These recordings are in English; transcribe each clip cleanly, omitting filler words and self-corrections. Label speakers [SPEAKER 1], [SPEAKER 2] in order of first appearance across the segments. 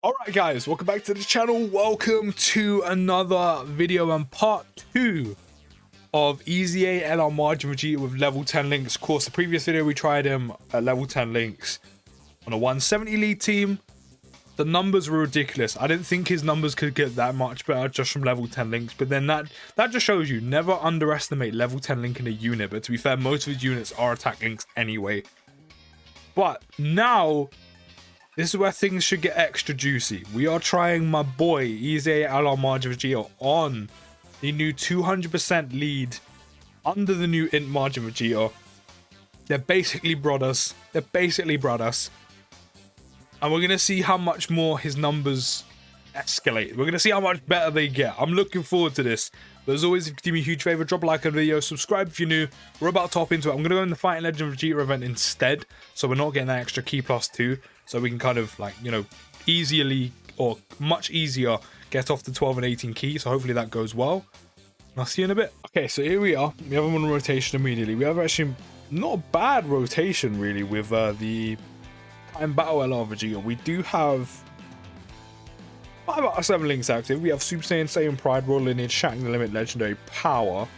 [SPEAKER 1] Alright guys, welcome back to the channel. Welcome to another video and part 2 of EZA LR Majin Vegeta with level 10 links. Of course, the previous video we tried him at level 10 links on a 170 lead team. The numbers were ridiculous. I didn't think his numbers could get that much better just from level 10 links, but then that just shows you never underestimate level 10 link in a unit. But to be fair, most of his units are attack links anyway. But now this is where things should get extra juicy. We are trying my boy EZA LR Majin Vegeta on the new 200% lead under the new int Majin Vegeta. They're basically brothers. And we're going to see how much more his numbers escalate. We're going to see how much better they get. I'm looking forward to this. But as always, if you do me a huge favor, drop a like on the video, subscribe if you're new. We're about to hop into it. I'm going to go in the Fighting Legend Vegeta event instead, so we're not getting that extra key +2. So we can kind of, like, you know, easily or much easier get off the 12 and 18 key. So hopefully that goes well. I'll see you in a bit. Okay, so here we are. We have him on rotation immediately. We have actually not a bad rotation, really, with the Time Battle LR Vegeta. We do have 5 out of 7 links active. We have Super Saiyan Pride, Royal Lineage, Shattering the Limit, Legendary Power.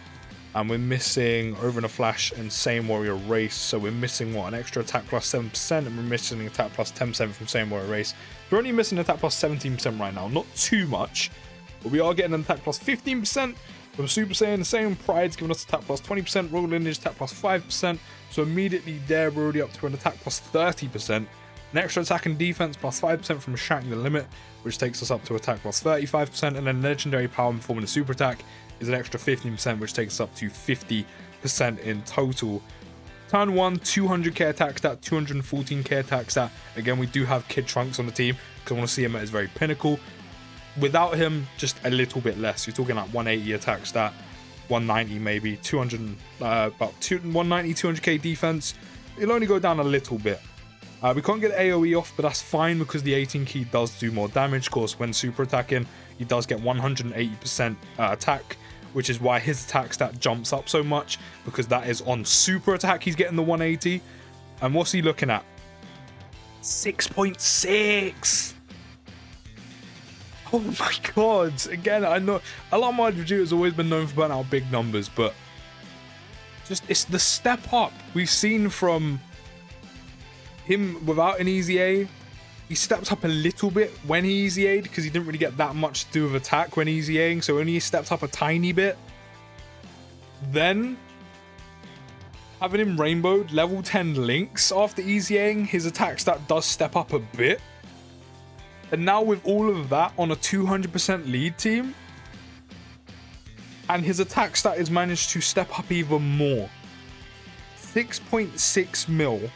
[SPEAKER 1] And we're missing Over in a Flash and Saiyan Warrior Race. So we're missing, what, an extra attack +7%, and we're missing attack +10% from Saiyan Warrior Race. We're only missing attack +17% right now. Not too much, but we are getting an attack +15% from Super Saiyan Pride's giving us attack +20%, Royal Lineage attack +5%. So immediately there, we're already up to an attack +30%. An extra attack and defense +5% from Shattering the Limit, which takes us up to attack +35%, and then Legendary Power performing a super attack is an extra 15%, which takes us up to 50% in total. Turn 1, 200k attack stat, 214k attack stat. Again, we do have Kid Trunks on the team because I want to see him at his very pinnacle. Without him, just a little bit less. You're talking like 180 attack stat, 190 maybe, 190, 200k defense. It'll only go down a little bit. We can't get AoE off, but that's fine because the 18 key does do more damage. Of course, when super attacking, he does get 180% attack, which is why his attack stat jumps up so much, because that is on super attack. He's getting the 180. And what's he looking at? 6.6. Oh my god. Again, I know LR Majin Vegeta has always been known for putting out big numbers, but just it's the step up we've seen from him without an EZA. He stepped up a little bit when he EZA'd because he didn't really get that much to do with attack when EZAing, so only he stepped up a tiny bit. Then having him rainbowed level 10 links after EZAing, his attack stat does step up a bit. And now with all of that on a 200% lead team, and his attack stat is managed to step up even more. 6.6 mil.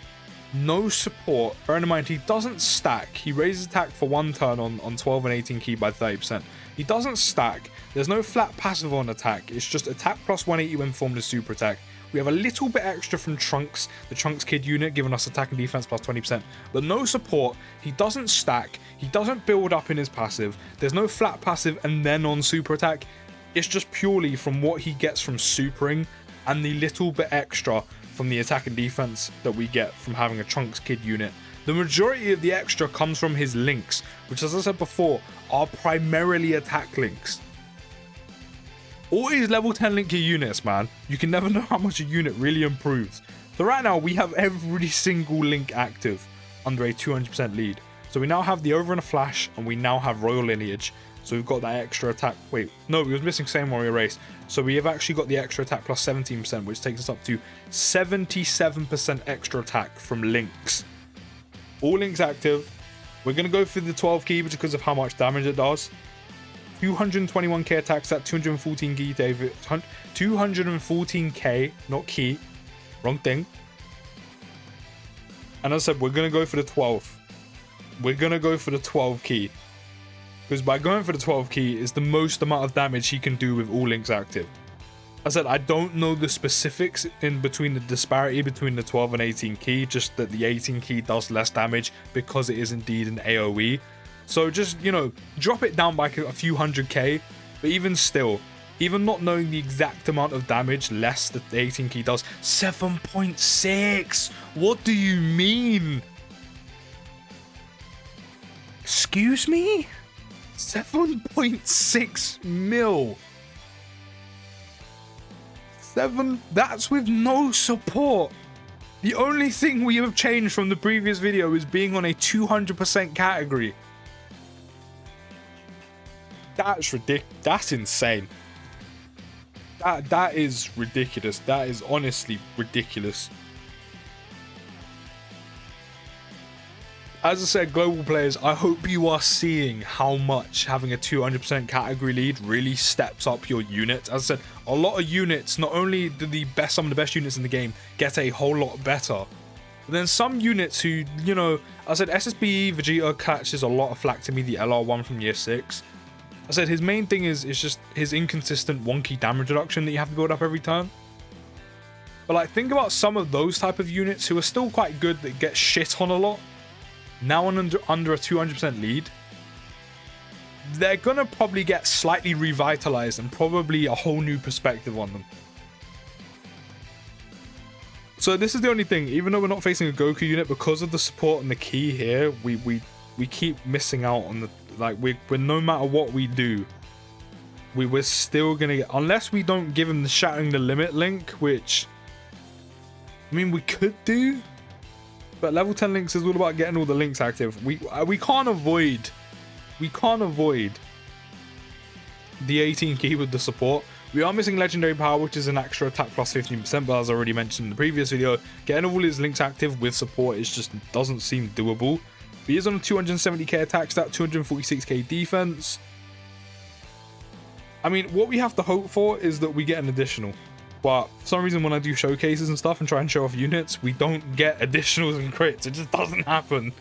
[SPEAKER 1] No support. Bear in mind, he doesn't stack. He raises attack for 1 turn on 12 and 18 key by 30%. He doesn't stack. There's no flat passive on attack. It's just attack +180 when formed as super attack. We have a little bit extra from Trunks, the Trunks Kid unit, giving us attack and defense +20%. But no support. He doesn't stack. He doesn't build up in his passive. There's no flat passive and then on super attack. It's just purely from what he gets from supering and the little bit extra from the attack and defense that we get from having a Trunks Kid unit. The majority of the extra comes from his links, which, as I said before, are primarily attack links. All his level 10 link units, man, you can never know how much a unit really improves. So right now, we have every single link active under a 200% lead. So we now have the Over in a Flash, and we now have Royal Lineage. So we've got that extra attack. Wait, no, we was missing Saiyan Warrior Race. So we have actually got the extra attack +17%, which takes us up to 77% extra attack from links. All links active. We're going to go for the 12 key because of how much damage it does. 221k attack stat, 214 key, David. 214k, not key. Wrong thing. And as I said, we're going to go for the 12. We're going to go for the 12 key. Because by going for the 12 key is the most amount of damage he can do with all links active. As I said, I don't know the specifics in between the disparity between the 12 and 18 key, just that the 18 key does less damage because it is indeed an AoE. So just, you know, drop it down by a few 100k, but even still, even not knowing the exact amount of damage less that the 18 key does, 7.6! What do you mean? Excuse me? 7.6 mil. That's with no support. The only thing we have changed from the previous video is being on a 200% category. That's ridiculous. That's insane. That is ridiculous. That is honestly ridiculous. As I said, global players, I hope you are seeing how much having a 200% category lead really steps up your units. As I said, a lot of units, not only do some of the best units in the game get a whole lot better, but then some units who, you know, I said SSB Vegeta catches a lot of flack to me, the LR1 from year 6. I said his main thing is just his inconsistent wonky damage reduction that you have to build up every turn. But like, think about some of those type of units who are still quite good that get shit on a lot. Now under a 200% lead, they're gonna probably get slightly revitalized and probably a whole new perspective on them. So this is the only thing, even though we're not facing a Goku unit, because of the support and the key here, we keep missing out on the, like, we're no matter what we do, we're still gonna get, unless we don't give him the Shattering the Limit link, which, I mean, we could do. But level 10 links is all about getting all the links active. We can't avoid the 18 key with the support. We are missing legendary power, which is an extra attack plus 15%, but as I already mentioned in the previous video, getting all his links active with support is just doesn't seem doable. He is on a 270k attack stat, 246k defense. I mean, what we have to hope for is that we get an additional. But for some reason, when I do showcases and stuff and try and show off units, we don't get additionals and crits. It just doesn't happen.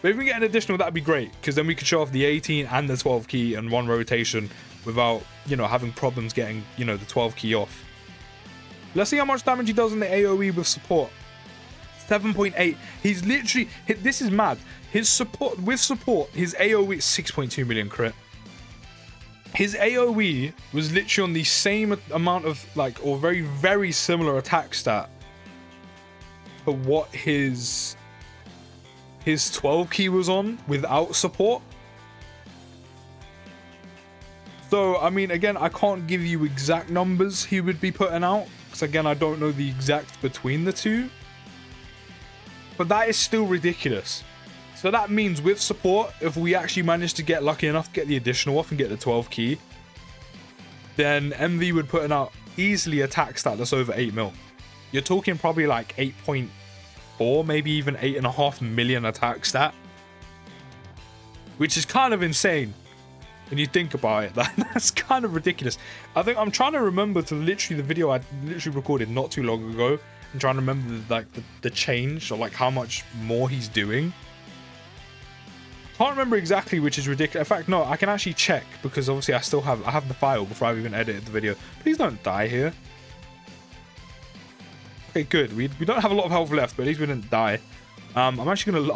[SPEAKER 1] But if we get an additional, that'd be great, because then we could show off the 18 and the 12 key in one rotation without, you know, having problems getting, you know, the 12 key off. Let's see how much damage he does in the AoE with support. 7.8. He's literally, this is mad. His support, with support, his AoE is 6.2 million crit. His AoE was literally on the same amount of, like, or very, very similar attack stat for what his 12 key was on without support. So, I mean, again, I can't give you exact numbers he would be putting out, because, again, I don't know the exact between the two. But that is still ridiculous. So that means with support, if we actually manage to get lucky enough to get the additional off and get the 12 key, then MV would put out easily attack stat that's over 8 mil. You're talking probably like 8.4, maybe even 8.5 million attack stat. Which is kind of insane when you think about it. That's kind of ridiculous. I think I'm trying to remember to literally the video I literally recorded not too long ago. I'm trying to remember like the change, or like how much more he's doing. Can't remember exactly, which is ridiculous. In fact, no, I can actually check, because obviously I have the file before I've even edited the video. Please don't die here. Okay, good. We don't have a lot of health left, but at least we didn't die. I'm literally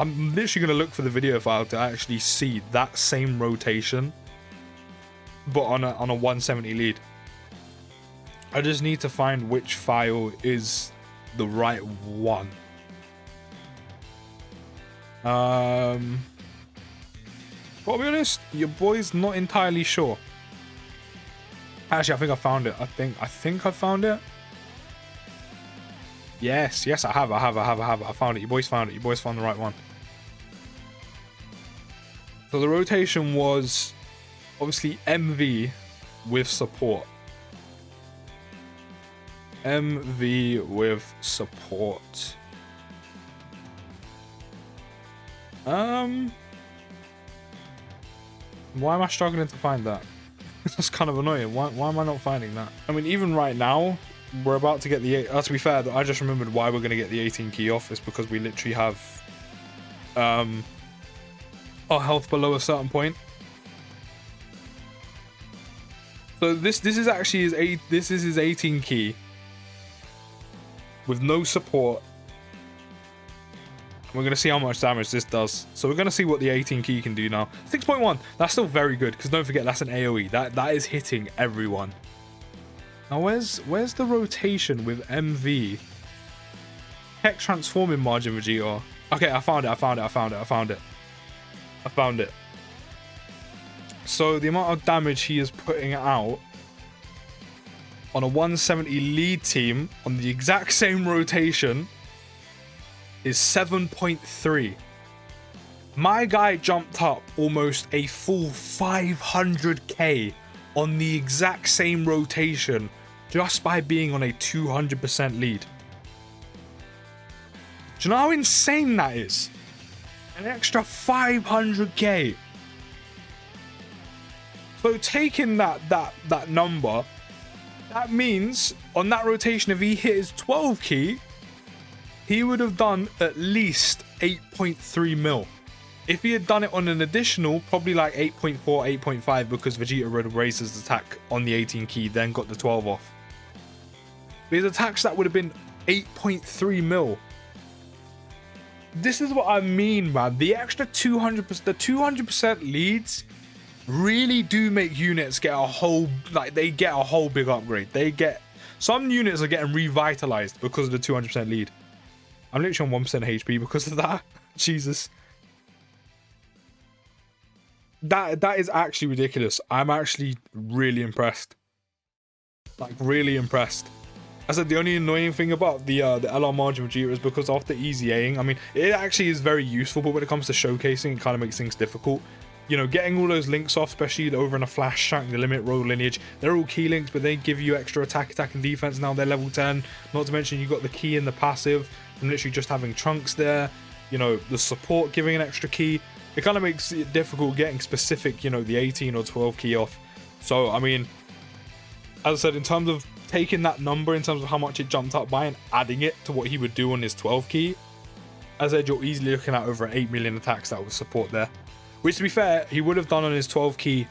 [SPEAKER 1] gonna look for the video file to actually see that same rotation, but on a 170 lead. I just need to find which file is the right one. Well, to be honest, your boy's not entirely sure. Actually, I think I found it. I think I found it. Yes, I have. I found it. Your boy's found it. Your boy's found the right one. So the rotation was obviously MV with support. MV with support. Why am I struggling to find that? That's kind of annoying. Why am I not finding that? I mean, even right now, we're about to get the... to be fair, I just remembered why we're going to get the 18 key off. It's because we literally have our health below a certain point. So this is actually his 18 key with no support. We're going to see how much damage this does. So we're going to see what the 18 key can do now. 6.1. That's still very good, because don't forget, that's an AoE. That is hitting everyone. Now, where's the rotation with MV? Tech transforming Majin Vegeta. Okay, I found it. I found it. So the amount of damage he is putting out on a 170 lead team on the exact same rotation is 7.3. My guy jumped up almost a full 500k on the exact same rotation just by being on a 200% lead. Do you know how insane that is? An extra 500k. So taking that number, that means on that rotation, if he hit his 12 key, he would have done at least 8.3 mil. If he had done it on an additional, probably like 8.4, 8.5, because Vegeta would have raised his attack on the 18 key, then got the 12 off. But his attacks, that would have been 8.3 mil. This is what I mean, man. The extra 200%, the 200% leads really do make units get a whole, like, they get a whole big upgrade. Some units are getting revitalized because of the 200% lead. I'm literally on 1% HP because of that. Jesus. That is actually ridiculous. I'm actually really impressed. Like, really impressed. I said the only annoying thing about the LR Majin Vegeta is because after EZAing, I mean, it actually is very useful, but when it comes to showcasing, it kind of makes things difficult. You know, getting all those links off, especially over in a flash, Shank the Limit, Road Lineage, they're all key links, but they give you extra attack, and defense. Now they're level 10. Not to mention you got the key and the passive, and literally just having Trunks there. You know, the support giving an extra key. It kind of makes it difficult getting specific, you know, the 18 or 12 key off. So, I mean, as I said, in terms of taking that number, in terms of how much it jumped up by and adding it to what he would do on his 12 key, as I said, you're easily looking at over 8 million attacks that would support there. Which, to be fair, he would have done on his 12 key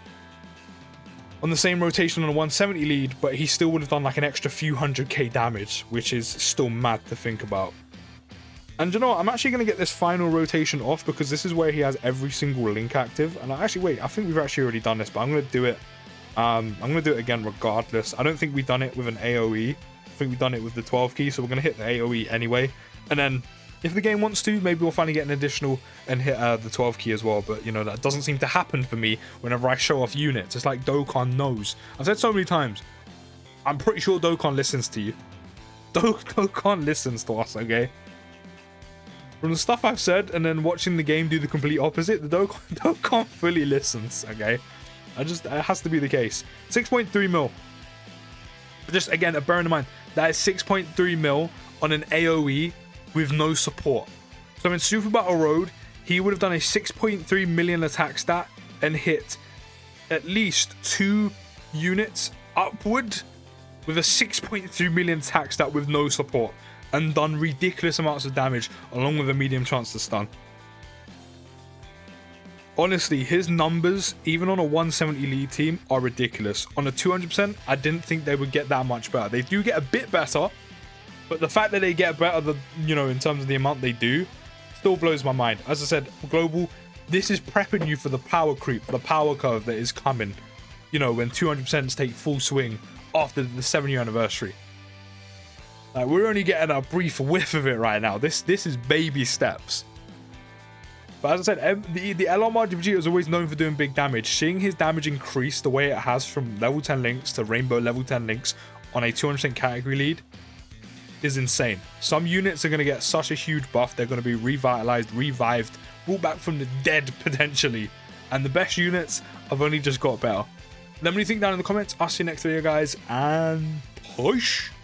[SPEAKER 1] on the same rotation on a 170 lead, but he still would have done like an extra few 100k damage, which is still mad to think about. And you know what? I'm actually going to get this final rotation off because this is where he has every single link active. And I think we've actually already done this, but I'm going to do it. I'm going to do it again regardless. I don't think we've done it with an AoE. I think we've done it with the 12 key, so we're going to hit the AoE anyway. And then if the game wants to, maybe we'll finally get an additional and hit the 12 key as well. But, you know, that doesn't seem to happen for me whenever I show off units. It's like Dokkan knows. I've said so many times. I'm pretty sure Dokkan listens to you. Dokkan listens to us, okay? From the stuff I've said and then watching the game do the complete opposite, the Dokkan fully listens, okay? It has to be the case. 6.3 mil. Just, again, bearing in mind, that is 6.3 mil on an AoE with no support. So in Super Battle Road, he would have done a 6.3 million attack stat and hit at least 2 units upward with a 6.3 million attack stat with no support, and done ridiculous amounts of damage along with a medium chance to stun. Honestly, his numbers, even on a 170 lead team, are ridiculous. On a 200%, I didn't think they would get that much better. They do get a bit better, but the fact that they get better, you know, in terms of the amount they do, still blows my mind. As I said, Global, this is prepping you for the power creep, for the power curve that is coming, you know, when 200% take full swing after the 7-year anniversary. Like, we're only getting a brief whiff of it right now. This is baby steps. But as I said, the LR Majin Vegeta is always known for doing big damage. Seeing his damage increase the way it has from level 10 links to rainbow level 10 links on a 200% category lead is insane. Some units are going to get such a huge buff. They're going to be revitalized, revived, brought back from the dead potentially. And the best units have only just got better. Let me think down in the comments. I'll see you next video, guys, and push.